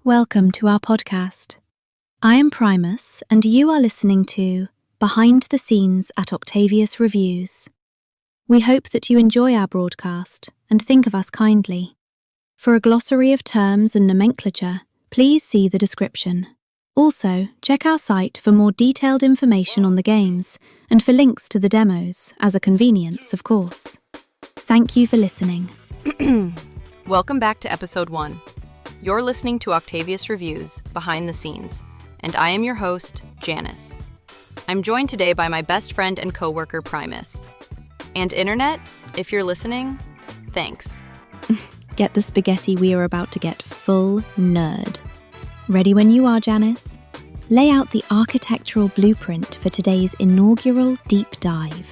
Welcome to our podcast. I am Primus, and you are listening to Behind the Scenes at Octavius Reviews. We hope that you enjoy our broadcast and think of us kindly. For a glossary of terms and nomenclature, please see the description. Also, check our site for more detailed information on the games and for links to the demos, as a convenience, of course. Thank you for listening. Welcome back to Episode 1. You're listening to Octavius Reviews, Behind the Scenes, and I am your host, Janis. I'm joined today by my best friend and coworker, Primus. And Internet, if you're listening, thanks. Get the spaghetti, we are about to get full nerd. Ready when you are, Janis? Lay out the architectural blueprint for today's inaugural deep dive.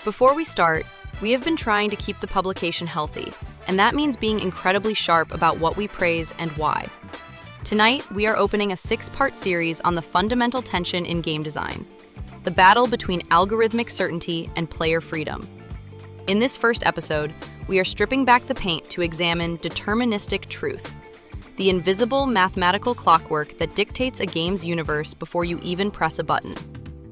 Before we start, we have been trying to keep the publication healthy, and that means being incredibly sharp about what we praise and why. Tonight, we are opening a 6-part series on the fundamental tension in game design, the battle between algorithmic certainty and player freedom. In this first episode, we are stripping back the paint to examine deterministic truth, the invisible mathematical clockwork that dictates a game's universe before you even press a button.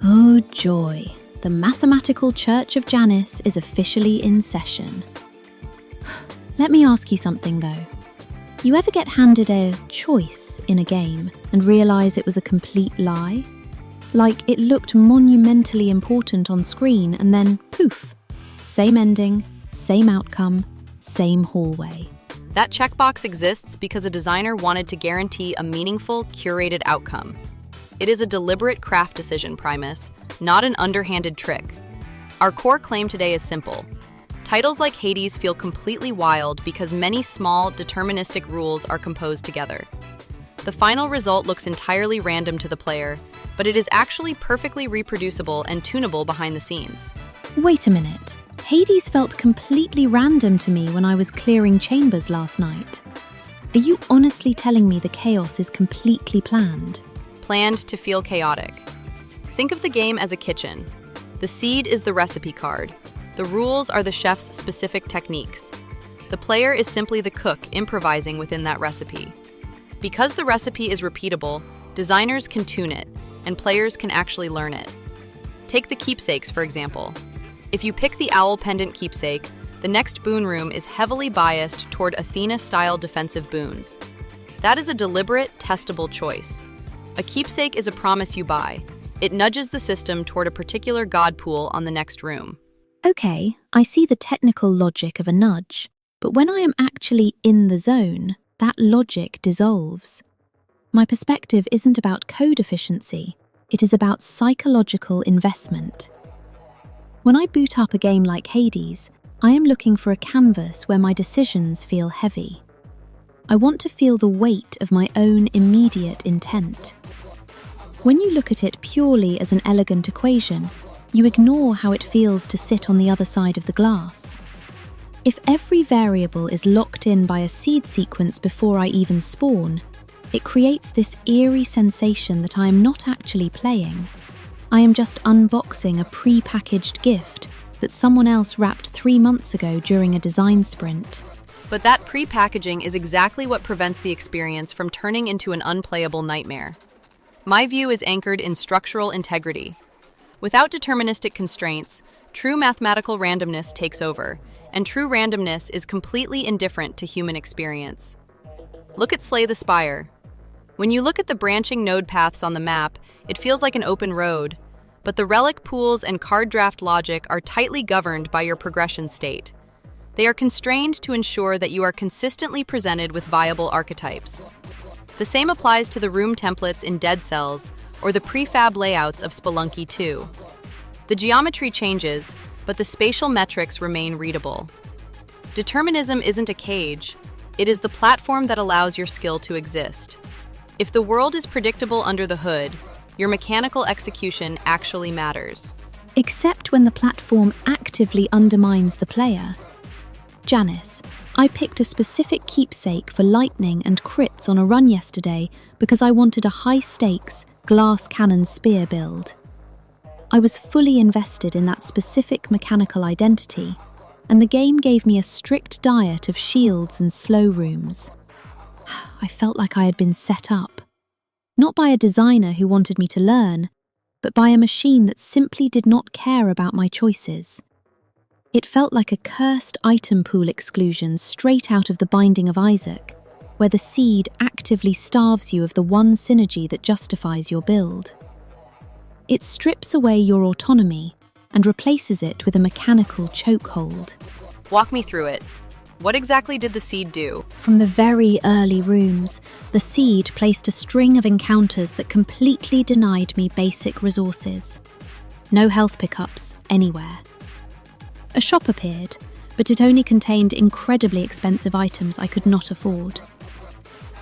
Oh joy, the mathematical church of Janis is officially in session. Let me ask you something though. You ever get handed a choice in a game and realize it was a complete lie? Like it looked monumentally important on screen and then poof, same ending, same outcome, same hallway. That checkbox exists because a designer wanted to guarantee a meaningful, curated outcome. It is a deliberate craft decision, Primus, not an underhanded trick. Our core claim today is simple. Titles like Hades feel completely wild because many small, deterministic rules are composed together. The final result looks entirely random to the player, but it is actually perfectly reproducible and tunable behind the scenes. Wait a minute. Hades felt completely random to me when I was clearing chambers last night. Are you honestly telling me the chaos is completely planned? Planned to feel chaotic. Think of the game as a kitchen. The seed is the recipe card. The rules are the chef's specific techniques. The player is simply the cook improvising within that recipe. Because the recipe is repeatable, designers can tune it, and players can actually learn it. Take the keepsakes, for example. If you pick the owl pendant keepsake, the next boon room is heavily biased toward Athena-style defensive boons. That is a deliberate, testable choice. A keepsake is a promise you buy. It nudges the system toward a particular god pool on the next room. Okay, I see the technical logic of a nudge, but when I am actually in the zone, that logic dissolves. My perspective isn't about code efficiency, it is about psychological investment. When I boot up a game like Hades, I am looking for a canvas where my decisions feel heavy. I want to feel the weight of my own immediate intent. When you look at it purely as an elegant equation, you ignore how it feels to sit on the other side of the glass. If every variable is locked in by a seed sequence before I even spawn, it creates this eerie sensation that I am not actually playing. I am just unboxing a pre-packaged gift that someone else wrapped 3 months ago during a design sprint. But that pre-packaging is exactly what prevents the experience from turning into an unplayable nightmare. My view is anchored in structural integrity. Without deterministic constraints, true mathematical randomness takes over, and true randomness is completely indifferent to human experience. Look at Slay the Spire. When you look at the branching node paths on the map, it feels like an open road, but the relic pools and card draft logic are tightly governed by your progression state. They are constrained to ensure that you are consistently presented with viable archetypes. The same applies to the room templates in Dead Cells or the prefab layouts of Spelunky 2. The geometry changes, but the spatial metrics remain readable. Determinism isn't a cage. It is the platform that allows your skill to exist. If the world is predictable under the hood, your mechanical execution actually matters. Except when the platform actively undermines the player. Janis, I picked a specific keepsake for lightning and crits on a run yesterday because I wanted a high-stakes, glass cannon spear build. I was fully invested in that specific mechanical identity, and the game gave me a strict diet of shields and slow rooms. I felt like I had been set up. Not by a designer who wanted me to learn, but by a machine that simply did not care about my choices. It felt like a cursed item pool exclusion straight out of The Binding of Isaac, where the seed actively starves you of the one synergy that justifies your build. It strips away your autonomy and replaces it with a mechanical chokehold. Walk me through it. What exactly did the seed do? From the very early rooms, the seed placed a string of encounters that completely denied me basic resources. No health pickups anywhere. A shop appeared, but it only contained incredibly expensive items I could not afford.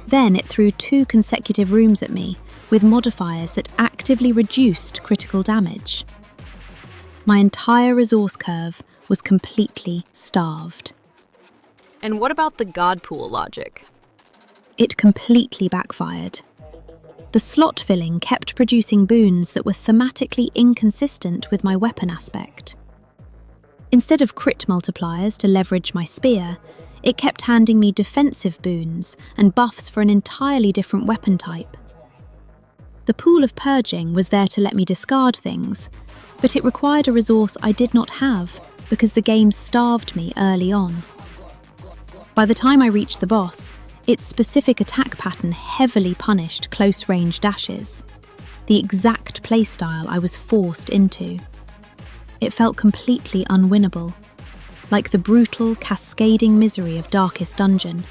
Then it threw 2 consecutive rooms at me, with modifiers that actively reduced critical damage. My entire resource curve was completely starved. And what about the God pool logic? It completely backfired. The slot filling kept producing boons that were thematically inconsistent with my weapon aspect. Instead of crit multipliers to leverage my spear, it kept handing me defensive boons and buffs for an entirely different weapon type. The pool of purging was there to let me discard things, but it required a resource I did not have because the game starved me early on. By the time I reached the boss, its specific attack pattern heavily punished close-range dashes, the exact playstyle I was forced into. It felt completely unwinnable, like the brutal, cascading misery of Darkest Dungeon,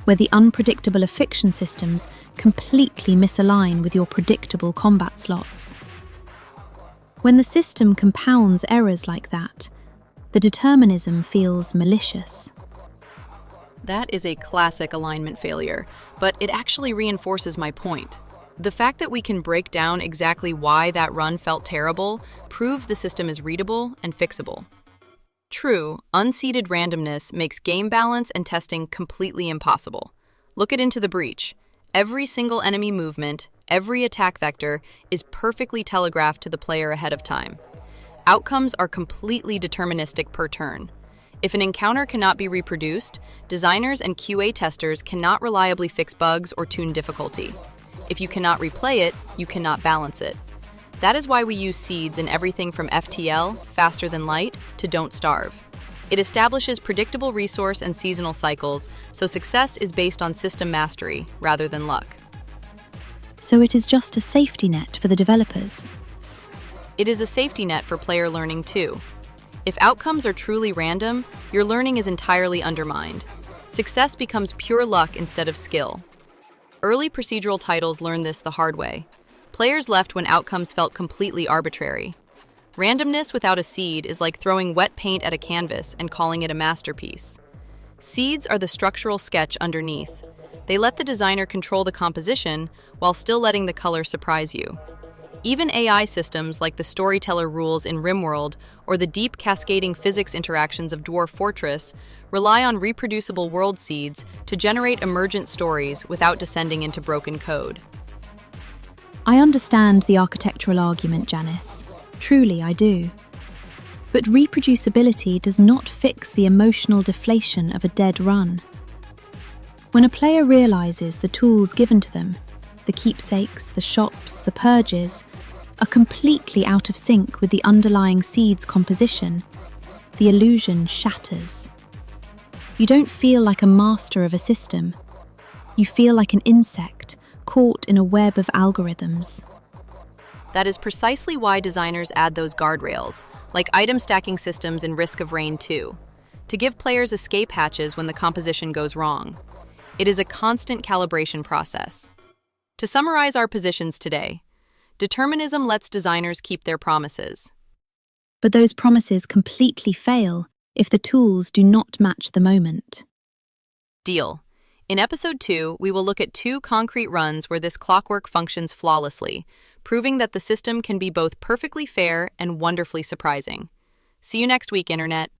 where the unpredictable affliction systems completely misalign with your predictable combat slots. When the system compounds errors like that, the determinism feels malicious. That is a classic alignment failure, but it actually reinforces my point. The fact that we can break down exactly why that run felt terrible proves the system is readable and fixable. True, unseeded randomness makes game balance and testing completely impossible. Look at Into the Breach. Every single enemy movement, every attack vector is perfectly telegraphed to the player ahead of time. Outcomes are completely deterministic per turn. If an encounter cannot be reproduced, designers and QA testers cannot reliably fix bugs or tune difficulty. If you cannot replay it, you cannot balance it. That is why we use seeds in everything from FTL, faster than light, to Don't Starve. It establishes predictable resource and seasonal cycles, so success is based on system mastery rather than luck. So it is just a safety net for the developers. It is a safety net for player learning too. If outcomes are truly random, your learning is entirely undermined. Success becomes pure luck instead of skill. Early procedural titles learned this the hard way. Players left when outcomes felt completely arbitrary. Randomness without a seed is like throwing wet paint at a canvas and calling it a masterpiece. Seeds are the structural sketch underneath. They let the designer control the composition while still letting the color surprise you. Even AI systems like the storyteller rules in RimWorld or the deep cascading physics interactions of Dwarf Fortress rely on reproducible world seeds to generate emergent stories without descending into broken code. I understand the architectural argument, Janis. Truly, I do. But reproducibility does not fix the emotional deflation of a dead run. When a player realizes the tools given to them, the keepsakes, the shops, the purges, are completely out of sync with the underlying seed's composition, the illusion shatters. You don't feel like a master of a system. You feel like an insect caught in a web of algorithms. That is precisely why designers add those guardrails, like item stacking systems in Risk of Rain 2, to give players escape hatches when the composition goes wrong. It is a constant calibration process. To summarize our positions today, determinism lets designers keep their promises. But those promises completely fail if the tools do not match the moment. Deal. In Episode 2, we will look at 2 concrete runs where this clockwork functions flawlessly, proving that the system can be both perfectly fair and wonderfully surprising. See you next week, Internet.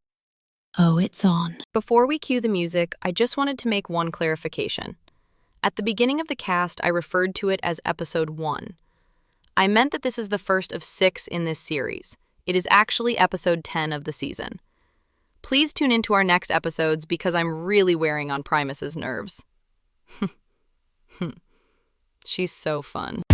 Oh, it's on. Before we cue the music, I just wanted to make one clarification. At the beginning of the cast, I referred to it as Episode 1. I meant that this is the first of 6 in this series. It is actually Episode 10 of the season. Please tune into our next episodes because I'm really wearing on Primus's nerves. She's so fun.